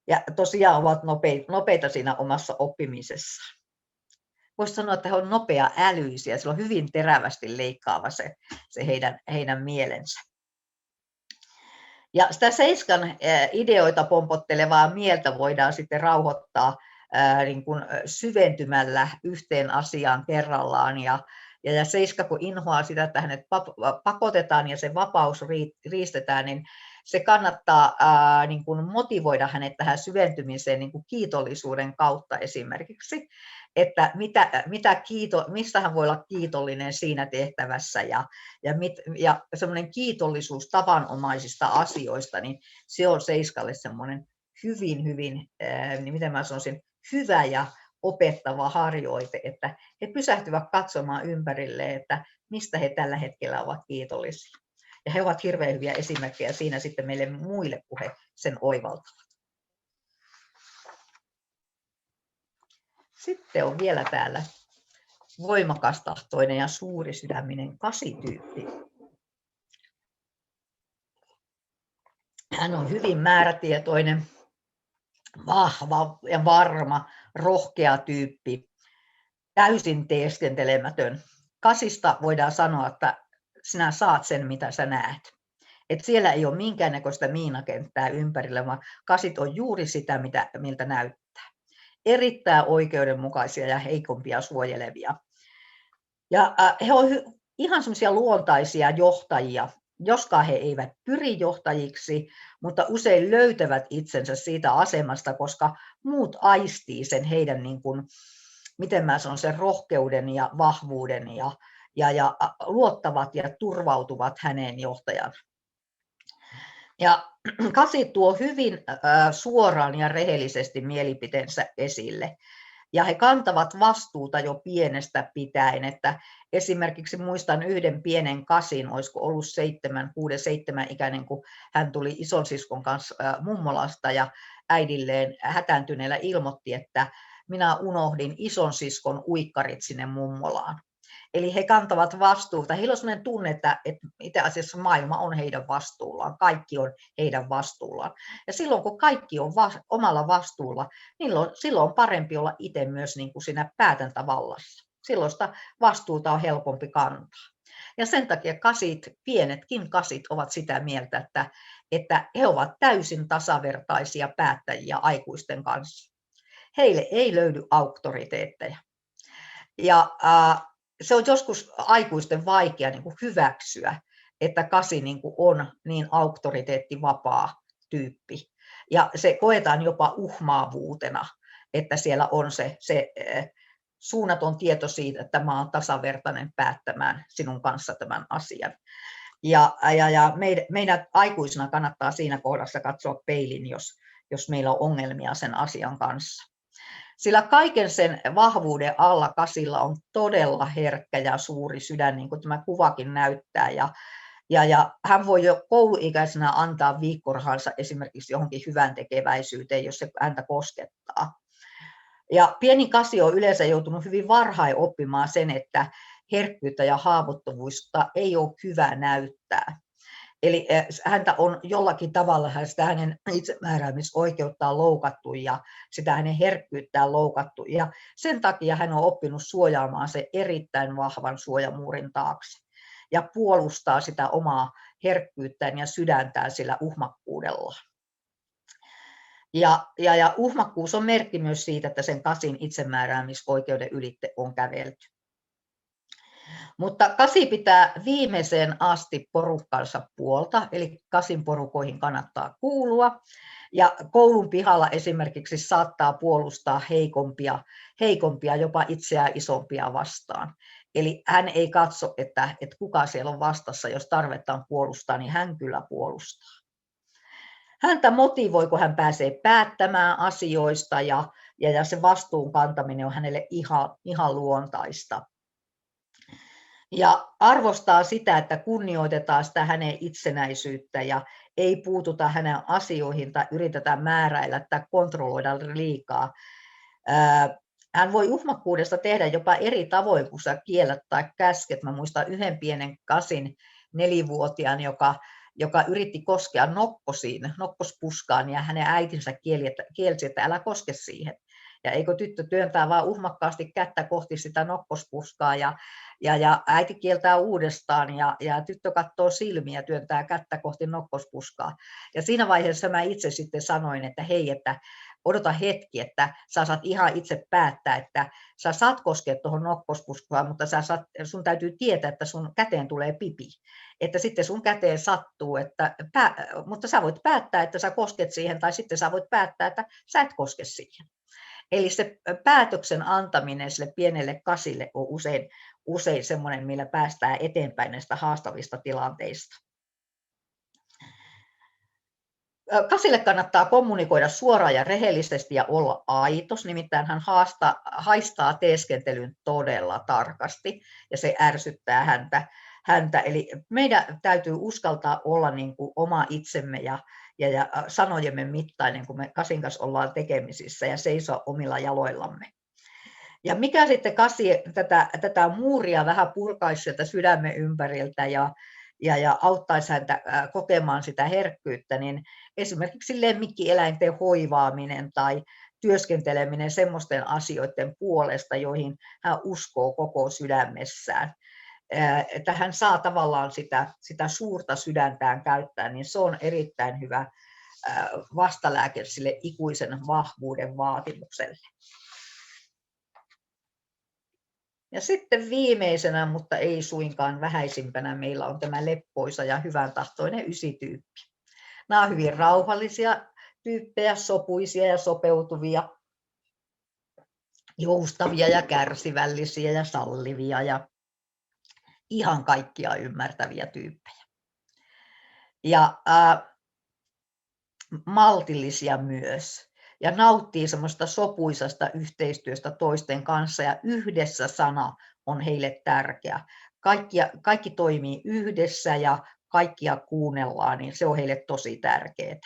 [SPEAKER 1] Ja tosiaan ovat nopeita siinä omassa oppimisessaan. Voisi sanoa, että he ovat nopea älyisiä, sillä on hyvin terävästi leikkaava se heidän mielensä. Ja sitä seiskan ideoita pompottelevaa mieltä voidaan sitten rauhoittaa niin kuin syventymällä yhteen asiaan kerrallaan. Ja seiska, kun inhoaa sitä, että hänet pakotetaan ja se vapaus riistetään, niin se kannattaa niin kuin motivoida hänet tähän syventymiseen niin kuin kiitollisuuden kautta esimerkiksi, että mistä hän voi olla kiitollinen siinä tehtävässä ja semmoinen kiitollisuus tavanomaisista asioista, niin se on seiskalle semmoinen hyvin, niin miten mä sanoisin, hyvä ja opettava harjoite, että he pysähtyvät katsomaan ympärille, että mistä he tällä hetkellä ovat kiitollisia. Ja he ovat hirveän hyviä esimerkkejä siinä sitten meille muille, kun he sen oivaltavat. Sitten on vielä täällä voimakastahtoinen ja suurisydäminen 8-tyyppi. Hän on hyvin määrätietoinen, vahva ja varma, rohkea tyyppi, täysin teeskentelemätön. 8:sta voidaan sanoa, että sinä saat sen, mitä sä näet. Et siellä ei ole minkäännäköistä miinakenttää ympärillä, vaan 8 on juuri sitä, miltä näyttää. Erittäin oikeudenmukaisia ja heikompia suojelevia. Ja he ovat ihan semmoisia luontaisia johtajia, joskaan he eivät pyri johtajiksi, mutta usein löytävät itsensä siitä asemasta, koska muut aistii sen heidän, niin kuin, miten mä sanon, sen rohkeuden ja vahvuuden ja luottavat ja turvautuvat häneen johtajana. Ja 8 tuo hyvin suoraan ja rehellisesti mielipiteensä esille. Ja he kantavat vastuuta jo pienestä pitäen, että esimerkiksi muistan yhden pienen 8, olisiko ollut 6-7-ikäinen, kun hän tuli isonsiskon kanssa mummolasta ja äidilleen hätääntyneellä ilmoitti, että minä unohdin isonsiskon uikkarit sinne mummolaan. Eli he kantavat vastuuta. Heillä on sellainen tunne, että itse asiassa maailma on heidän vastuullaan, kaikki on heidän vastuullaan. Ja silloin kun kaikki on omalla vastuulla, niin silloin on parempi olla itse myös niin kuin siinä päätäntävallassa. Silloin sitä vastuuta on helpompi kantaa. Ja sen takia 8, pienetkin 8 ovat sitä mieltä, että he ovat täysin tasavertaisia päättäjiä aikuisten kanssa. Heille ei löydy auktoriteetteja. Ja se on joskus aikuisten vaikea niin kuin hyväksyä, että 8 niin kuin on niin auktoriteettivapaa tyyppi. Ja se koetaan jopa uhmaavuutena, että siellä on se suunnaton tieto siitä, että mä oon tasavertainen päättämään sinun kanssa tämän asian. Ja meidän aikuisina kannattaa siinä kohdassa katsoa peilin, jos meillä on ongelmia sen asian kanssa. Sillä kaiken sen vahvuuden alla 8 on todella herkkä ja suuri sydän, niin kuin tämä kuvakin näyttää. Ja hän voi jo kouluikäisenä antaa viikkorahansa esimerkiksi johonkin hyvän tekeväisyyteen, jos se häntä koskettaa. Ja pieni 8 on yleensä joutunut hyvin varhain oppimaan sen, että herkkyyttä ja haavoittuvuutta ei ole hyvä näyttää. Eli häntä on jollakin tavalla sitä hänen itsemääräämisoikeuttaan loukattu ja sitä hänen herkkyyttään loukattu. Ja sen takia hän on oppinut suojaamaan se erittäin vahvan suojamuurin taakse ja puolustaa sitä omaa herkkyyttään ja sydäntään sillä uhmakkuudella. Ja uhmakkuus on merkki myös siitä, että sen 8 itsemääräämisoikeuden ylitte on kävelty. Mutta 8 pitää viimeiseen asti porukkansa puolta, eli 8 porukoihin kannattaa kuulua. Ja koulun pihalla esimerkiksi saattaa puolustaa heikompia jopa itseään isompia vastaan. Eli hän ei katso, että kuka siellä on vastassa, jos tarvetta on puolustaa, niin hän kyllä puolustaa. Häntä motivoi, kun hän pääsee päättämään asioista ja se vastuun kantaminen on hänelle ihan luontaista. Ja arvostaa sitä, että kunnioitetaan sitä hänen itsenäisyyttä ja ei puututa hänen asioihin tai yritetä määräillä tai kontrolloida liikaa. Hän voi uhmakkuudesta tehdä jopa eri tavoin, kun sä kiellät tai käsket. Mä muistan yhden pienen 8, 4-vuotiaan, joka yritti koskea nokkospuskaan ja hänen äitinsä kielsi, että älä koske siihen. Ja eikö tyttö työntää vaan uhmakkaasti kättä kohti sitä nokkospuskaa ja äiti kieltää uudestaan ja tyttö katsoo silmiä ja työntää kättä kohti nokkospuskaa. Ja siinä vaiheessa mä itse sitten sanoin, että hei, että odota hetki, että sä saat ihan itse päättää, että sä saat koskea tuohon nokkospuskaan, mutta sun täytyy tietää, että sun käteen tulee pipi. Että sitten sun käteen sattuu, mutta sä voit päättää, että sä kosket siihen, tai sitten sä voit päättää, että sä et koske siihen. Eli se päätöksen antaminen sille pienelle kasille on usein semmoinen, millä päästään eteenpäin näistä haastavista tilanteista. Kasille kannattaa kommunikoida suoraan ja rehellisesti ja olla aitos, nimittäin hän haistaa teeskentelyn todella tarkasti ja se ärsyttää häntä. Eli meidän täytyy uskaltaa olla niin kuin oma itsemme ja sanojemme mittainen, kun me Kasin kanssa ollaan tekemisissä ja seisoa omilla jaloillamme. Ja mikä sitten Kasi tätä muuria vähän purkaisi sieltä sydämen ympäriltä ja auttaisi häntä kokemaan sitä herkkyyttä, niin esimerkiksi lemmikkieläinten hoivaaminen tai työskenteleminen semmoisten asioiden puolesta, joihin hän uskoo koko sydämessään, että hän saa tavallaan sitä suurta sydäntään käyttää, niin se on erittäin hyvä vastalääke sille ikuisen vahvuuden vaatimukselle. Ja sitten viimeisenä, mutta ei suinkaan vähäisimpänä, meillä on tämä leppoisa ja hyvän tahtoinen ysityyppi. Nämä ovat hyvin rauhallisia tyyppejä, sopuisia ja sopeutuvia, joustavia ja kärsivällisiä ja sallivia ja ihan kaikkia ymmärtäviä tyyppejä. Ja maltillisia myös. Ja nauttii semmoista sopuisasta yhteistyöstä toisten kanssa ja yhdessä sana on heille tärkeä. Kaikki toimii yhdessä ja kaikkia kuunnellaan, niin se on heille tosi tärkeää.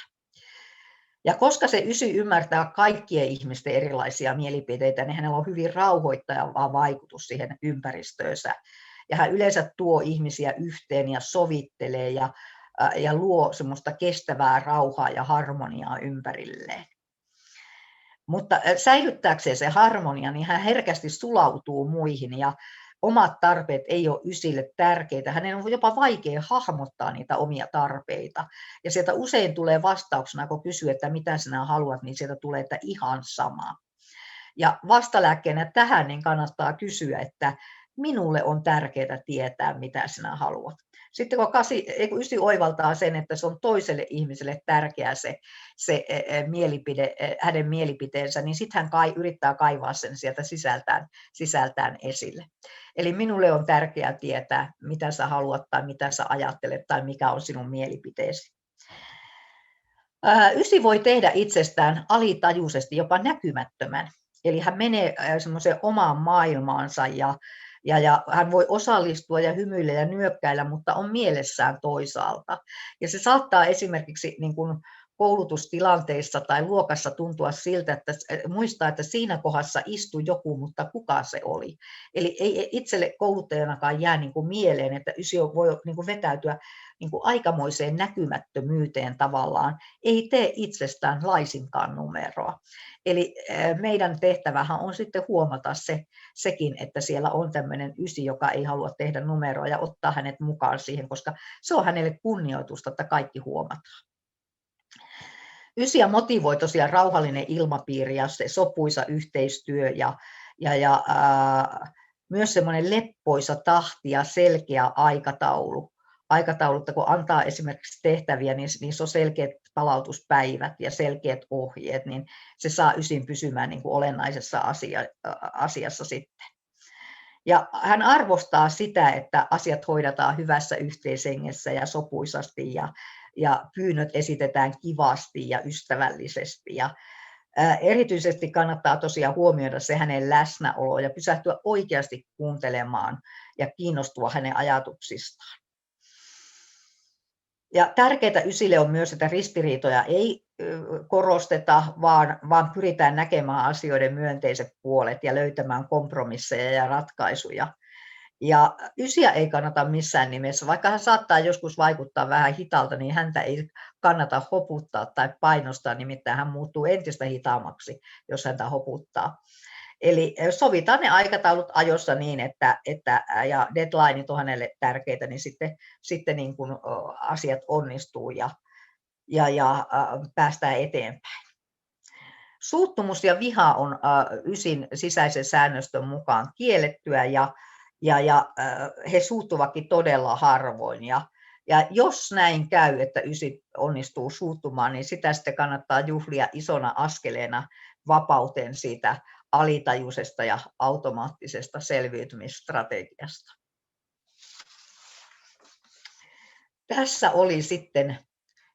[SPEAKER 1] Ja koska se ysy ymmärtää kaikkien ihmisten erilaisia mielipiteitä, niin hänellä on hyvin rauhoittava vaikutus siihen ympäristöönsä. Ja hän yleensä tuo ihmisiä yhteen ja sovittelee ja luo semmoista kestävää rauhaa ja harmoniaa ympärilleen. Mutta säilyttääkseen se harmonia, niin hän herkästi sulautuu muihin ja omat tarpeet ei ole ysille tärkeitä. Hänen on jopa vaikea hahmottaa niitä omia tarpeita. Ja sieltä usein tulee vastauksena, kun kysyy, että mitä sinä haluat, niin sieltä tulee, että ihan sama. Ja vastalääkkeenä tähän niin kannattaa kysyä, että minulle on tärkeää tietää, mitä sinä haluat. Sitten kun ysi oivaltaa sen, että se on toiselle ihmiselle tärkeä se mielipide, hänen mielipiteensä, niin sitten hän yrittää kaivaa sen sieltä sisältään esille. Eli minulle on tärkeää tietää, mitä sä haluat tai mitä sä ajattelet tai mikä on sinun mielipiteesi. Ysi voi tehdä itsestään alitajuisesti jopa näkymättömän. Eli hän menee semmoiseen omaan maailmaansa ja hän voi osallistua ja hymyillä ja nyökkäillä, mutta on mielessään toisaalta. Ja se saattaa esimerkiksi niin kuin koulutustilanteissa tai luokassa tuntua siltä, että muistaa, että siinä kohdassa istui joku, mutta kuka se oli. Eli ei itselle kouluttajanakaan jää niin kuin mieleen, että ysi voi niin kuin vetäytyä niin kuin aikamoiseen näkymättömyyteen tavallaan. Ei tee itsestään laisinkaan numeroa. Eli meidän tehtävähän on sitten huomata sekin, että siellä on tämmöinen ysi, joka ei halua tehdä numeroa ja ottaa hänet mukaan siihen, koska se on hänelle kunnioitusta, että kaikki huomataan. Ysiä motivoi tosiaan rauhallinen ilmapiiri ja se sopuisa yhteistyö ja myös semmoinen leppoisa tahti ja selkeä aikataulu. Aikataulutta, kun antaa esimerkiksi tehtäviä, niin se on selkeät palautuspäivät ja selkeät ohjeet, niin se saa ysin pysymään niin kuin olennaisessa asiassa sitten. Ja hän arvostaa sitä, että asiat hoidetaan hyvässä yhteishengessä ja sopuisasti ja pyynnöt esitetään kivasti ja ystävällisesti. Ja erityisesti kannattaa tosiaan huomioida se hänen läsnäolo ja pysähtyä oikeasti kuuntelemaan ja kiinnostua hänen ajatuksistaan. Ja tärkeää ysille on myös, että ristiriitoja ei korosteta, vaan pyritään näkemään asioiden myönteiset puolet ja löytämään kompromisseja ja ratkaisuja. Ja ysiä ei kannata missään nimessä, vaikka hän saattaa joskus vaikuttaa vähän hitaalta, niin häntä ei kannata hoputtaa tai painostaa, nimittäin hän muuttuu entistä hitaammaksi, jos häntä hoputtaa. Eli sovitaan ne aikataulut ajossa niin, ja deadlineit on hänelle tärkeitä, niin sitten niin kuin asiat onnistuu ja päästään eteenpäin. Suuttumus ja viha on ysin sisäisen säännöstön mukaan kiellettyä ja he suuttuvatkin todella harvoin. Ja jos näin käy, että ysi onnistuu suuttumaan, niin sitä sitten kannattaa juhlia isona askeleena vapauteen siitä alitajuisesta ja automaattisesta selviytymisstrategiasta. Tässä oli sitten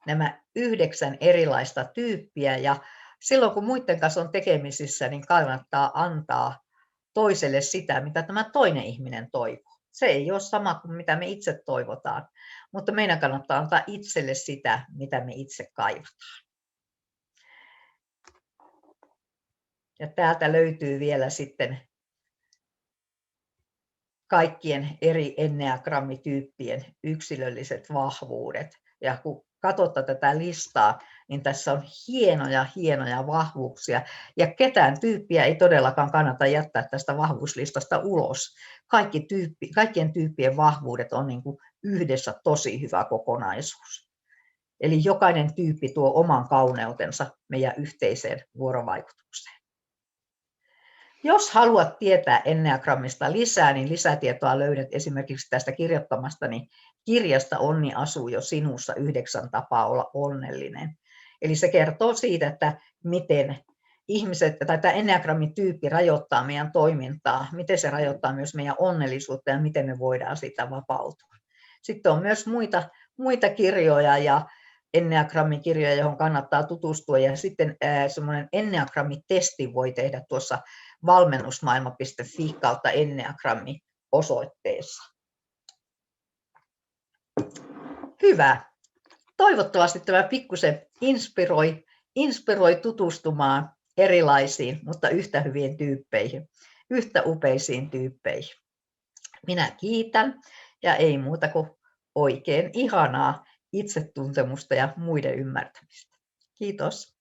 [SPEAKER 1] nämä 9 erilaista tyyppiä, ja silloin kun muiden kanssa on tekemisissä, niin kannattaa antaa toiselle sitä, mitä tämä toinen ihminen toivoo. Se ei ole sama kuin mitä me itse toivotaan, mutta meidän kannattaa antaa itselle sitä, mitä me itse kaivataan. Ja täältä löytyy vielä sitten kaikkien eri enneagrammityyppien yksilölliset vahvuudet. Ja kun katsotaan tätä listaa, niin tässä on hienoja vahvuuksia. Ja ketään tyyppiä ei todellakaan kannata jättää tästä vahvuuslistasta ulos. Kaikkien tyyppien vahvuudet on niin kuin yhdessä tosi hyvä kokonaisuus. Eli jokainen tyyppi tuo oman kauneutensa meidän yhteiseen vuorovaikutukseen. Jos haluat tietää enneagrammista lisää, niin lisätietoa löydät esimerkiksi tästä kirjoittamastani kirjasta Onni asuu jo sinussa, 9 tapaa olla onnellinen. Eli se kertoo siitä, että miten ihmiset tai tämä enneagrammityyppi rajoittaa meidän toimintaa, miten se rajoittaa myös meidän onnellisuutta ja miten me voidaan siitä vapautua. Sitten on myös muita kirjoja ja enneagrammikirjoja, johon kannattaa tutustua, ja sitten semmoinen enneagrammitesti voi tehdä tuossa valmennusmaailma.fi kautta enneagrammi osoitteessa. Hyvä. Toivottavasti tämä pikkusen inspiroi tutustumaan erilaisiin, mutta yhtä hyviin tyyppeihin, yhtä upeisiin tyyppeihin. Minä kiitän ja ei muuta kuin oikein ihanaa itsetuntemusta ja muiden ymmärtämistä. Kiitos.